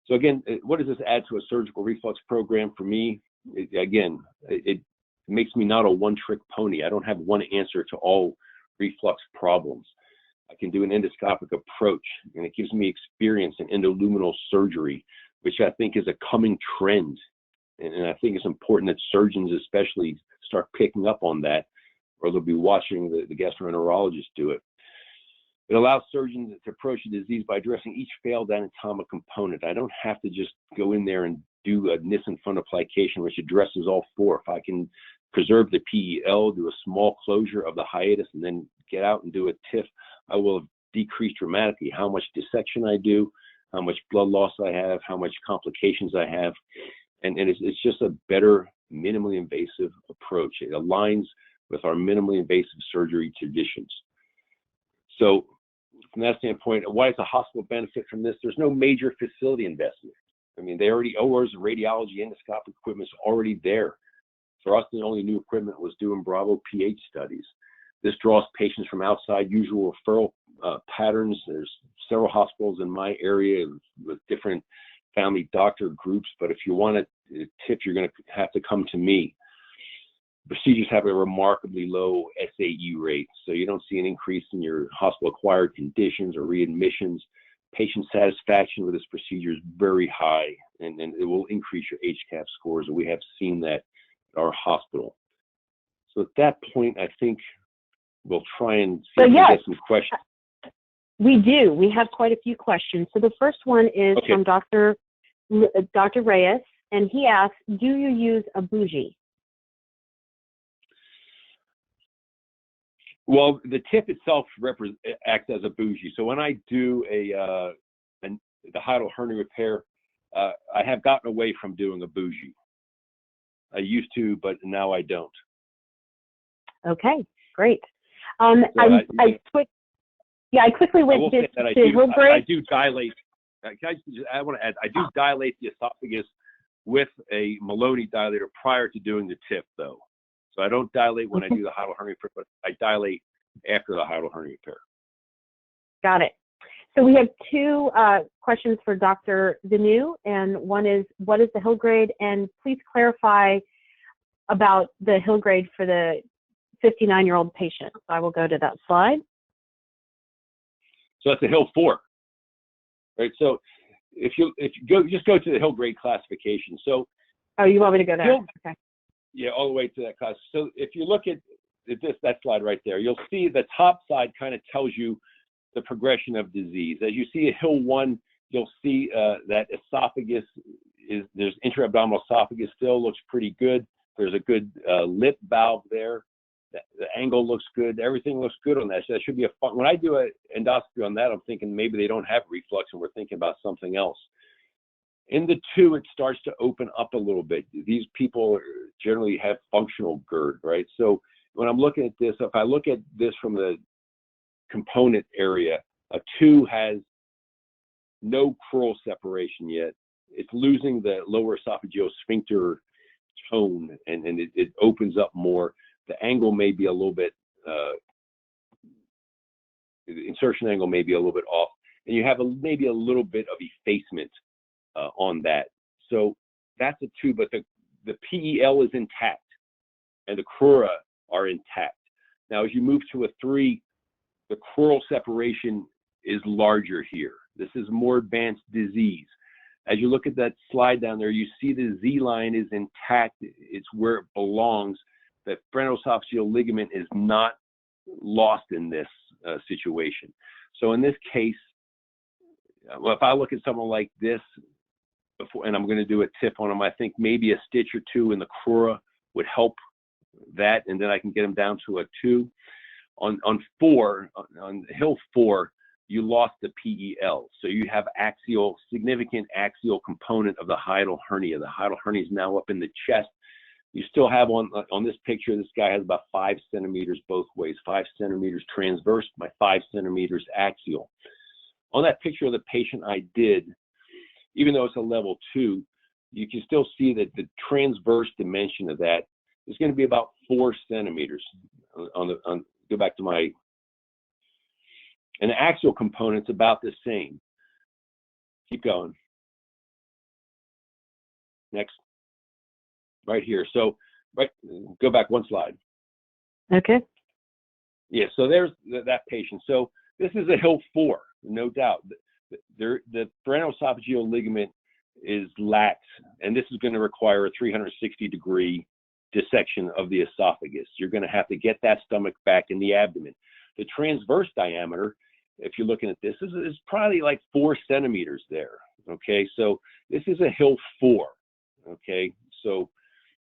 So again, what does this add to a surgical reflux program for me? It makes me not a one-trick pony. I don't have one answer to all reflux problems. I can do an endoscopic approach, and it gives me experience in endoluminal surgery, which I think is a coming trend. And I think it's important that surgeons especially start picking up on that, or they'll be watching the gastroenterologist do it. It allows surgeons to approach the disease by addressing each failed anatomic component. I don't have to just go in there and do a Nissen fundoplication, which addresses all four. If I can preserve the PEL, do a small closure of the hiatus, and then get out and do a TIF, I will decrease dramatically how much dissection I do, how much blood loss I have, how much complications I have. And it's just a better minimally invasive approach. It aligns with our minimally invasive surgery traditions. So from that standpoint, why does the hospital benefit from this? There's no major facility investment. I mean, ORs and radiology endoscopic equipment is already there. For us, the only new equipment was doing Bravo pH studies. This draws patients from outside usual referral patterns. There's several hospitals in my area with different family doctor groups, but if you want a TIF, you're going to have to come to me. Procedures have a remarkably low SAE rate, so you don't see an increase in your hospital-acquired conditions or readmissions. Patient satisfaction with this procedure is very high, and it will increase your HCAF scores, and we have seen that at our hospital. So at that point, I think we'll try and see if we get some questions.
We do. We have quite a few questions. So the first one is from Dr. Reyes, and he asks, do you use a bougie?
Well, the TIF itself acts as a bougie. So when I do the hiatal hernia repair, I have gotten away from doing a bougie. I used to, but now I don't.
Okay, great. I quickly went to Hill grade.
I do dilate. I want to add, I do dilate the esophagus with a Maloney dilator prior to doing the TIF, though. So I don't dilate when I do the hiatal hernia repair, but I dilate after the hiatal hernia repair.
Got it. So we have two questions for Dr. Venu, and one is, what is the Hill grade? And please clarify about the Hill grade for the 59-year-old patient. So I will go to that slide.
So that's a Hill 4, right? So if you just go to the Hill grade classification. So
you want me to go there? Okay.
Yeah, all the way to that class. So if you look at that slide right there, you'll see the top side kind of tells you the progression of disease. As you see a Hill 1, you'll see that esophagus there's intra-abdominal esophagus still looks pretty good. There's a good lip valve there. The angle looks good. Everything looks good on that. So that should be a fun. When I do an endoscopy on that, I'm thinking maybe they don't have reflux and we're thinking about something else. In the 2, it starts to open up a little bit. These people generally have functional GERD, right? So when I'm looking at this, if I look at this from the component area, a 2 has no crural separation yet. It's losing the lower esophageal sphincter tone, and it opens up more. The angle may be a little bit, the insertion angle may be a little bit off, and you have maybe a little bit of effacement on that. So that's a 2, but the PEL is intact and the crura are intact. Now, as you move to a 3, the crural separation is larger here. This is more advanced disease. As you look at that slide down there, you see the Z line is intact. It's where it belongs. The phrenoesophageal ligament is not lost in this situation. So in this case, well, if I look at someone like this, and I'm going to do a TIF on them, I think maybe a stitch or 2 in the crura would help that, and then I can get them down to a 2. On Hill 4, you lost the PEL, so you have significant axial component of the hiatal hernia. The hiatal hernia is now up in the chest. You still have on this picture, this guy has about 5 centimeters both ways, 5 centimeters transverse by 5 centimeters axial. On that picture of the patient I did, even though it's a level 2, you can still see that the transverse dimension of that is going to be about 4 centimeters. Go back to my, and the axial component's about the same. Keep going. Next. Right here. So, go back one slide.
Okay.
Yeah, so there's that patient. So this is a Hill 4, no doubt. The phrenoesophageal ligament is lax, and this is going to require a 360-degree dissection of the esophagus. You're going to have to get that stomach back in the abdomen. The transverse diameter, if you're looking at this, is probably like 4 centimeters there. Okay, so this is a Hill 4. Okay, so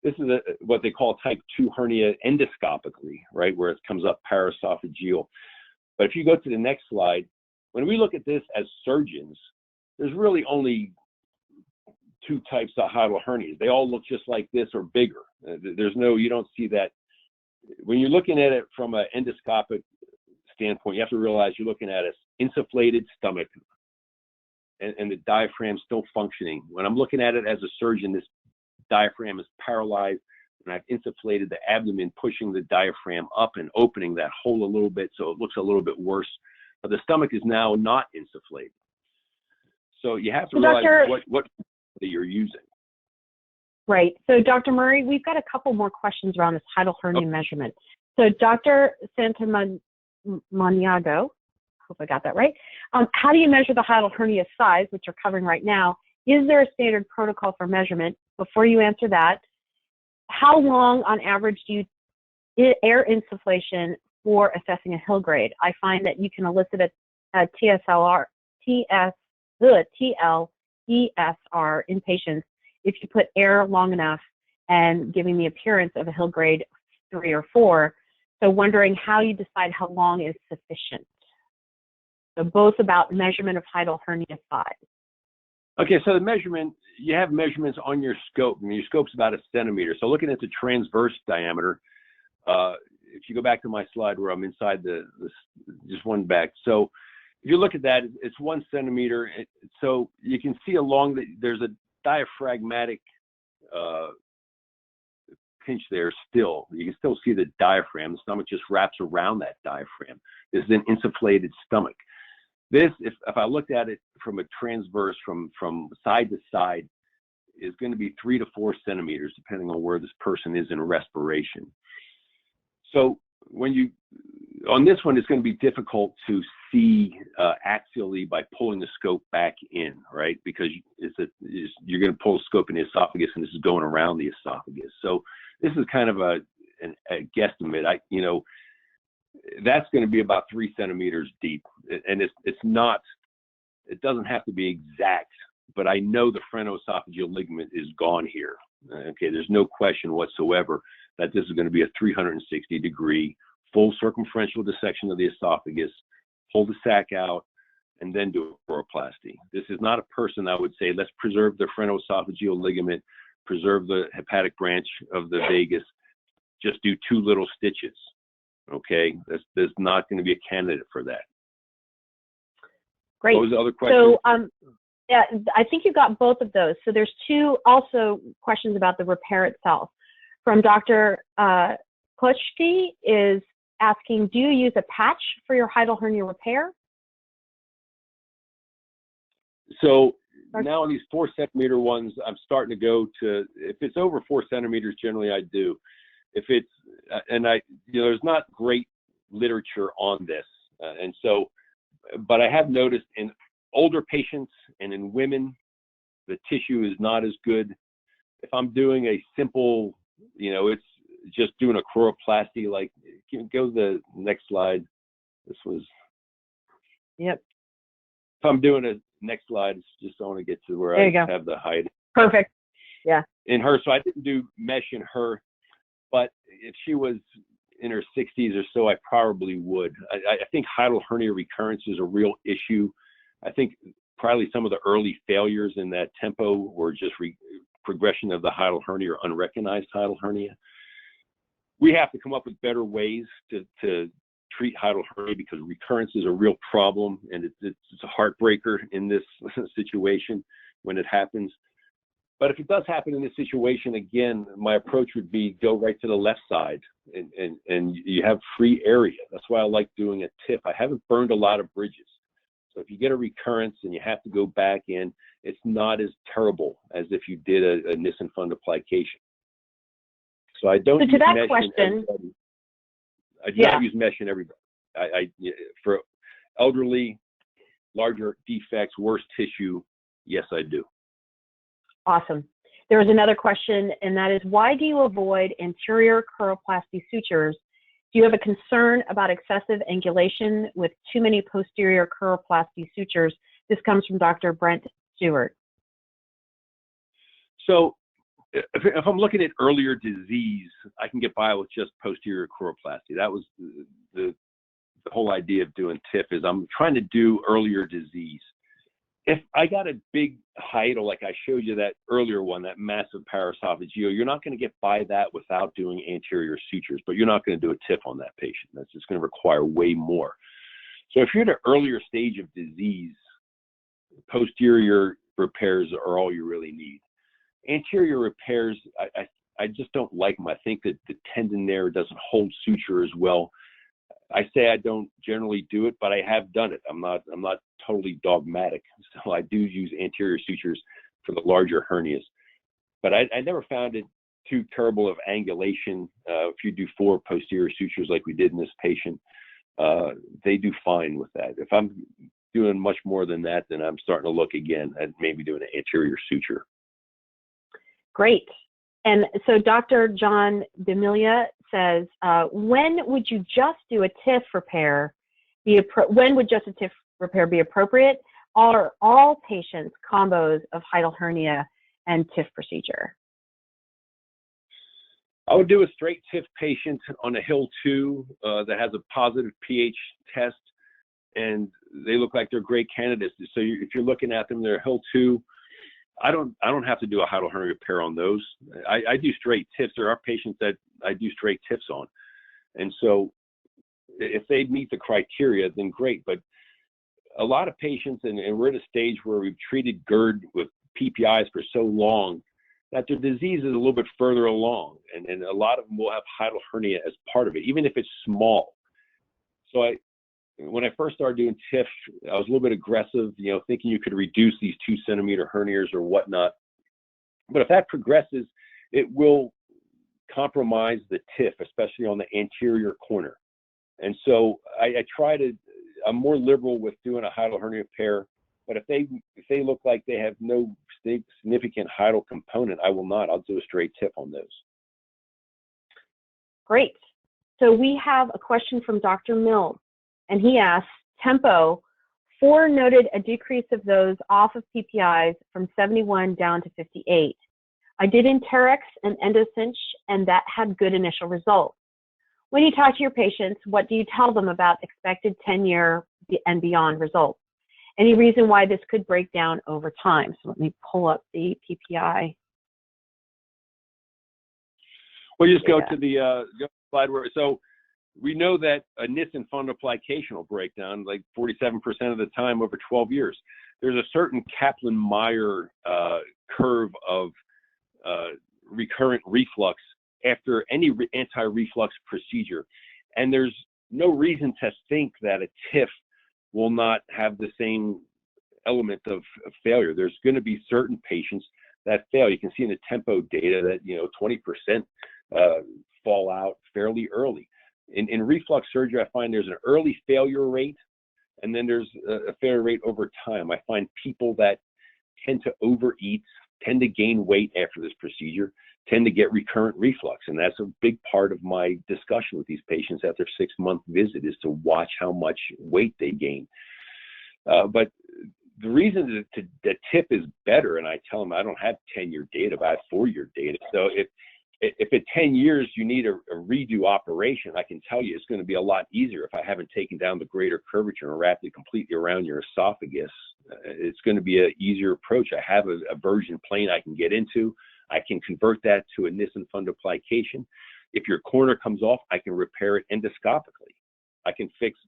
this is what they call type 2 hernia endoscopically, right, where it comes up paraesophageal. But if you go to the next slide, when we look at this as surgeons, there's really only 2 types of hiatal hernias. They all look just like this or bigger. You don't see that. When you're looking at it from an endoscopic standpoint, you have to realize you're looking at an insufflated stomach and the diaphragm still functioning. When I'm looking at it as a surgeon, this diaphragm is paralyzed, and I've insufflated the abdomen, pushing the diaphragm up and opening that hole a little bit so it looks a little bit worse. But the stomach is now not insufflated. So you have to realize what you're using.
Right. So Dr. Murray, we've got a couple more questions around this hiatal hernia measurement. So Dr. Santamaniago, hope I got that right. How do you measure the hiatal hernia size, which you're covering right now? Is there a standard protocol for measurement? Before you answer that, how long on average do you air insufflation for assessing a Hill grade? I find that you can elicit a TLESR in patients if you put air long enough and giving the appearance of a Hill grade 3 or 4. So wondering how you decide how long is sufficient. So both about measurement of hiatal hernia size.
Okay, so the measurement, you have measurements on your scope. I mean, your scope's about 1 centimeter. So looking at the transverse diameter, if you go back to my slide where I'm inside just one back. So if you look at that, it's 1 centimeter. So you can see along there's a diaphragmatic pinch there still. You can still see the diaphragm. The stomach just wraps around that diaphragm. This is an insufflated stomach. This, if I looked at it from a transverse, from side to side, is going to be 3 to 4 centimeters, depending on where this person is in respiration. So on this one, it's going to be difficult to see axially by pulling the scope back in, right? Because you're going to pull the scope in the esophagus, and this is going around the esophagus. So this is kind of a guesstimate. That's going to be about 3 centimeters deep, and it doesn't have to be exact, but I know the phrenoesophageal ligament is gone here. Okay, there's no question whatsoever that this is going to be a 360-degree full circumferential dissection of the esophagus, pull the sac out, and then do a choroplasty. This is not a person I would say, let's preserve the phrenoesophageal ligament, preserve the hepatic branch of the vagus, just do 2 little stitches. Okay, there's not going to be a candidate for that.
Great.
What was the other question?
So, yeah, I think you got both of those. So there's 2 also questions about the repair itself. From Dr. Klochke is asking, do you use a patch for your hiatal hernia repair? So
now these 4 centimeter ones, I'm starting to go to, if it's over 4 centimeters, generally I do. If it's, there's not great literature on this. But I have noticed in older patients and in women, the tissue is not as good. If I'm doing a simple, it's just doing a choroplasty, like, go to the next slide. This was,
yep.
If I'm doing a next slide, it's just I want to get to where I have the height.
Perfect. Yeah.
In her, so I didn't do mesh in her, but if she was in her 60s or so, I probably would. I think hiatal hernia recurrence is a real issue. I think probably some of the early failures in that tempo were just progression of the hiatal hernia or unrecognized hiatal hernia. We have to come up with better ways to treat hiatal hernia, because recurrence is a real problem, and it's a heartbreaker in this situation when it happens. But if it does happen in this situation, again, my approach would be go right to the left side, and you have free area. That's why I like doing a TIF. I haven't burned a lot of bridges. So if you get a recurrence and you have to go back in, it's not as terrible as if you did a Nissen fundoplication. So I don't use mesh in everybody. I do not use mesh in everybody. For elderly, larger defects, worse tissue, yes, I do.
Awesome. There was another question, and that is, why do you avoid anterior choroplasty sutures? Do you have a concern about excessive angulation with too many posterior choroplasty sutures? This comes from Dr. Brent Stewart. So if I'm looking at earlier disease, I can get by with just posterior choroplasty. That was the whole idea of doing TIF, is I'm trying to do earlier disease. If I got a big hiatal, like I showed you that earlier one, that massive paraesophageal, you're not going to get by that without doing anterior sutures, but you're not going to do a TIF on that patient. That's just going to require way more. So if you're at an earlier stage of disease, posterior repairs are all you really need. Anterior repairs, I just don't like them. I think that the tendon there doesn't hold suture as well. I say I don't generally do it, but I have done it. I'm not totally dogmatic. So I do use anterior sutures for the larger hernias. But I never found it too terrible of angulation. If you do 4 posterior sutures like we did in this patient, they do fine with that. If I'm doing much more than that, then I'm starting to look again at maybe doing an anterior suture. Great. And so Dr. John D'Amelia says, when would you just do a TIF repair? When would just a TIF repair be appropriate? Are all patients combos of hiatal hernia and TIF procedure? I would do a straight TIF patient on a Hill 2 that has a positive pH test, and they look like they're great candidates. So if you're looking at them, they're Hill 2. I don't have to do a hiatal hernia repair on those. I do straight TIFs. There are patients that I do straight TIFs on.
And so if they meet the criteria, then great. But a lot of patients, and we're at a stage where we've treated GERD with PPIs for so long that their disease is a little bit further along. And a lot of them will have hiatal hernia as part of it, even if it's small. So when I first started doing TIF, I was a little bit aggressive, thinking you could reduce these 2-centimeter hernias or whatnot. But if that progresses, it will compromise the TIF, especially on the anterior corner. And so I'm more liberal with doing a hiatal hernia repair. But if they look like they have no significant hiatal component, I will not. I'll do a straight TIF on those.
Great. So we have a question from Dr. Mills, and he asks, Tempo, 4 noted a decrease of those off of PPIs from 71 down to 58. I did Enterex and Endocinch, and that had good initial results. When you talk to your patients, what do you tell them about expected 10-year and beyond results? Any reason why this could break down over time? So let me pull up the PPI.
We'll just go to the slide where, so we know that a Nissen fundoplication will break down like 47% of the time over 12 years. There's a certain Kaplan-Meier curve of recurrent reflux after any anti-reflux procedure. And there's no reason to think that a TIF will not have the same element of failure. There's going to be certain patients that fail. You can see in the Tempo data that 20% fall out fairly early. In reflux surgery, I find there's an early failure rate, and then there's a failure rate over time. I find people that tend to overeat, tend to gain weight after this procedure, tend to get recurrent reflux. And that's a big part of my discussion with these patients at their 6-month visit, is to watch how much weight they gain. But the reason that TIF is better, and I tell them I don't have 10-year data, but I have 4-year data. So if at 10 years you need a redo operation, I can tell you it's going to be a lot easier if I haven't taken down the greater curvature and wrapped it completely around your esophagus. It's going to be an easier approach. I have a version plane I can get into. I can convert that to a Nissen fundoplication. If your corner comes off, I can repair it endoscopically. I can fix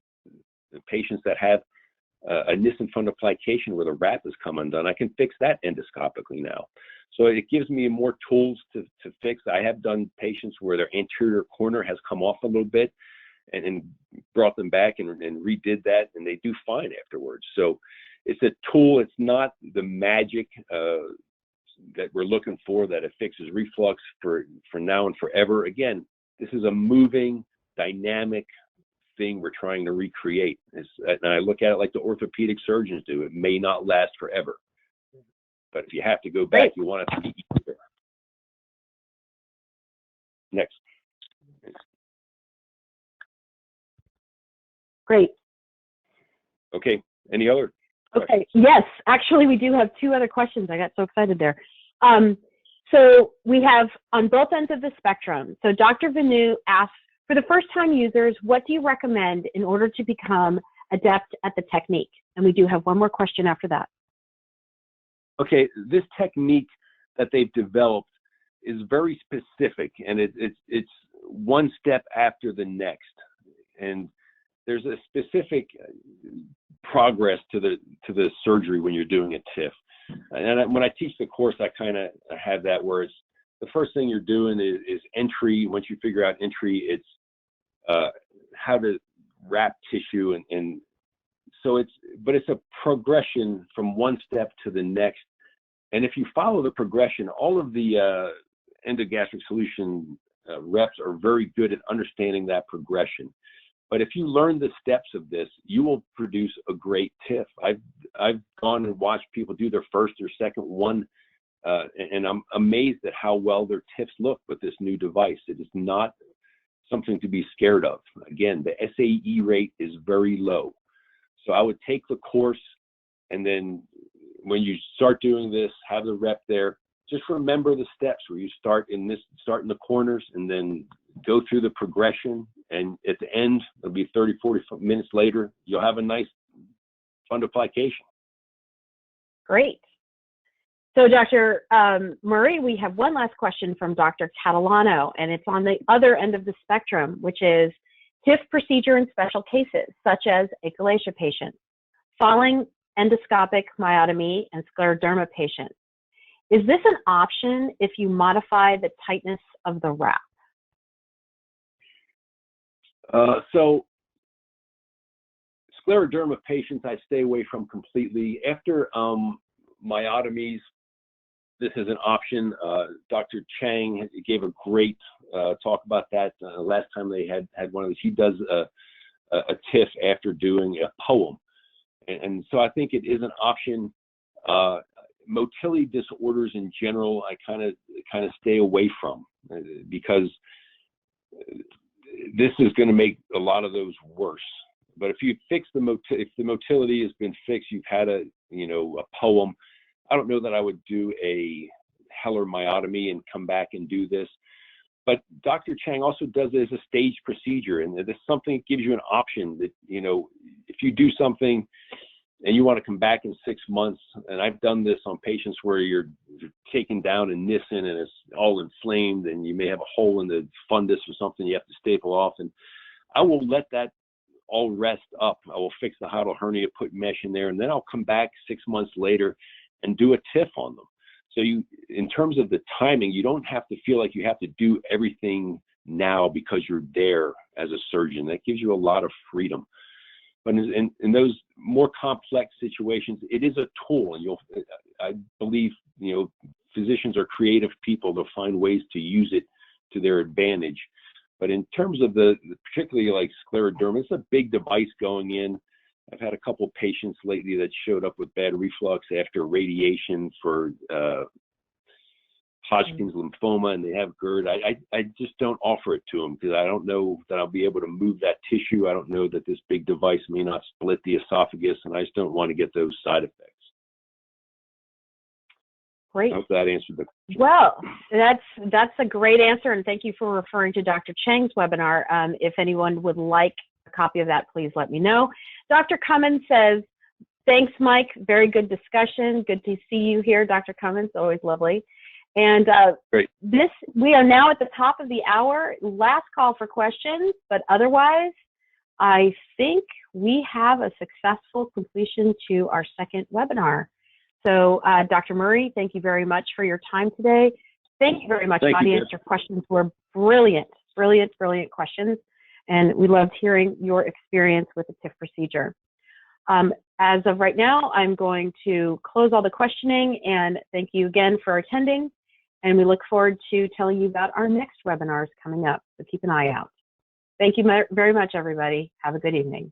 the patients that have a Nissen fundoplication where the wrap has come undone. I can fix that endoscopically now. So it gives me more tools to fix. I have done patients where their anterior corner has come off a little bit and brought them back and redid that, and they do fine afterwards. So it's a tool. It's not the magic that we're looking for, that it fixes reflux for now and forever. Again, this is a moving, dynamic thing we're trying to recreate. And I look at it like the orthopedic surgeons do. It may not last forever, but if you have to go back, you want it to be easier. Next.
Great.
Okay. Any other?
Okay. Yes, actually, we do have 2 other questions. I got so excited there. So we have on both ends of the spectrum. So Dr. Vanu asks, for the first-time users, what do you recommend in order to become adept at the technique? And we do have one more question after that.
Okay, this technique that they've developed is very specific, and it's one step after the next. And there's a specific progress to the surgery when you're doing a TIF. And when I teach the course, I kind of have that where it's the first thing you're doing is entry. Once you figure out entry, it's how to wrap tissue, and so it's a progression from one step to the next. And if you follow the progression, all of the endogastric solution reps are very good at understanding that progression. But if you learn the steps of this, you will produce a great TIF. I've gone and watched people do their first or second one, and I'm amazed at how well their TIFs look with this new device. It is not something to be scared of. Again, the SAE rate is very low. So I would take the course, and then when you start doing this, have the rep there. Just remember the steps where you start in the corners, and then go through the progression. And at the end, it'll be 30, 40 minutes later, you'll have a nice fundoplication.
Great. So Dr. Murray, we have one last question from Dr. Catalano, and it's on the other end of the spectrum, which is TIF procedure in special cases, such as achalasia patients, following endoscopic myotomy and scleroderma patients. Is this an option if you modify the tightness of the wrap?
So scleroderma patients I stay away from completely. After myotomies, this is an option. Dr. Chang gave a great talk about that last time they had one of these. He does a TIF after doing a poem. And so I think it is an option. Motility disorders in general, I kind of stay away from, because this is going to make a lot of those worse. But if you fix if the motility has been fixed, you've had a poem, I don't know that I would do a Heller myotomy and come back and do this. But Dr. Chang also does it as a staged procedure, and this is something that gives you an option that, if you do something and you want to come back in 6 months, and I've done this on patients where you're taken down in Nissen and it's all inflamed and you may have a hole in the fundus or something you have to staple off, and I will let that all rest up. I will fix the hiatal hernia, put mesh in there, and then I'll come back 6 months later and do a TIF on them. So in terms of the timing, you don't have to feel like you have to do everything now because you're there as a surgeon. That gives you a lot of freedom. But in those more complex situations, it is a tool, and I believe, physicians are creative people. They'll find ways to use it to their advantage. But in terms of particularly like scleroderma, it's a big device going in. I've had a couple patients lately that showed up with bad reflux after radiation for Hodgkin's lymphoma, and they have GERD. I just don't offer it to them because I don't know that I'll be able to move that tissue. I don't know that this big device may not split the esophagus, and I just don't want to get those side effects.
Great.
I hope that answered the question.
Well, that's a great answer, and thank you for referring to Dr. Chang's webinar. If anyone would like a copy of that, please let me know. Dr. Cummins says, thanks, Mike. Very good discussion. Good to see you here, Dr. Cummins. Always lovely. And
Great.
We are now at the top of the hour. Last call for questions, but otherwise, I think we have a successful completion to our second webinar. So, Dr. Murray, thank you very much for your time today. Thank you very much, audience. Your questions were brilliant, brilliant, brilliant questions. And we loved hearing your experience with the TIF procedure. As of right now, I'm going to close all the questioning, and thank you again for attending. And we look forward to telling you about our next webinars coming up, so keep an eye out. Thank you very much, everybody. Have a good evening.